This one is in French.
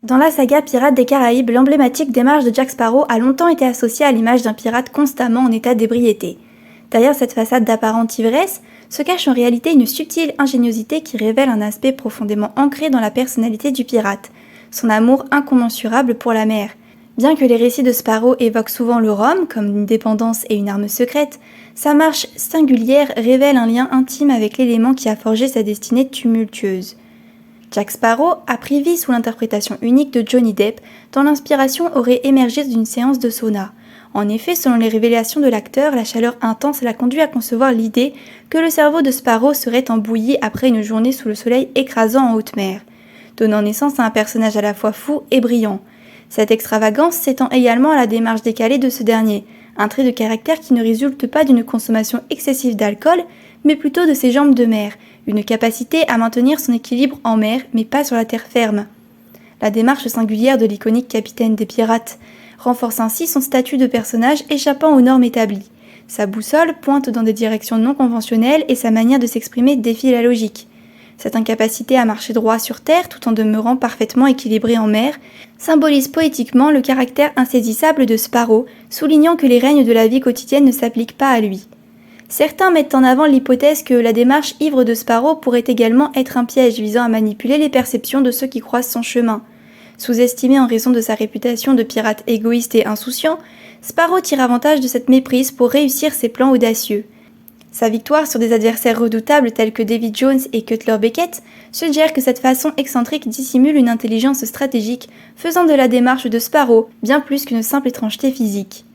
Dans la saga Pirates des Caraïbes, l'emblématique démarche de Jack Sparrow a longtemps été associée à l'image d'un pirate constamment en état d'ébriété. Derrière cette façade d'apparente ivresse se cache en réalité une subtile ingéniosité qui révèle un aspect profondément ancré dans la personnalité du pirate, son amour incommensurable pour la mer. Bien que les récits de Sparrow évoquent souvent le rhum comme une dépendance et une arme secrète, sa marche singulière révèle un lien intime avec l'élément qui a forgé sa destinée tumultueuse. Jack Sparrow a pris vie sous l'interprétation unique de Johnny Depp, dont l'inspiration aurait émergé d'une séance de sauna. En effet, selon les révélations de l'acteur, la chaleur intense l'a conduit à concevoir l'idée que le cerveau de Sparrow serait embouilli après une journée sous le soleil écrasant en haute mer, donnant naissance à un personnage à la fois fou et brillant. Cette extravagance s'étend également à la démarche décalée de ce dernier, un trait de caractère qui ne résulte pas d'une consommation excessive d'alcool, mais plutôt de ses jambes de mer, une capacité à maintenir son équilibre en mer, mais pas sur la terre ferme. La démarche singulière de l'iconique capitaine des pirates renforce ainsi son statut de personnage échappant aux normes établies. Sa boussole pointe dans des directions non conventionnelles et sa manière de s'exprimer défie la logique. Cette incapacité à marcher droit sur terre tout en demeurant parfaitement équilibré en mer symbolise poétiquement le caractère insaisissable de Sparrow, soulignant que les règnes de la vie quotidienne ne s'appliquent pas à lui. Certains mettent en avant l'hypothèse que la démarche ivre de Sparrow pourrait également être un piège visant à manipuler les perceptions de ceux qui croisent son chemin. Sous-estimé en raison de sa réputation de pirate égoïste et insouciant, Sparrow tire avantage de cette méprise pour réussir ses plans audacieux. Sa victoire sur des adversaires redoutables tels que Davy Jones et Cutler Beckett suggère que cette façon excentrique dissimule une intelligence stratégique, faisant de la démarche de Sparrow bien plus qu'une simple étrangeté physique.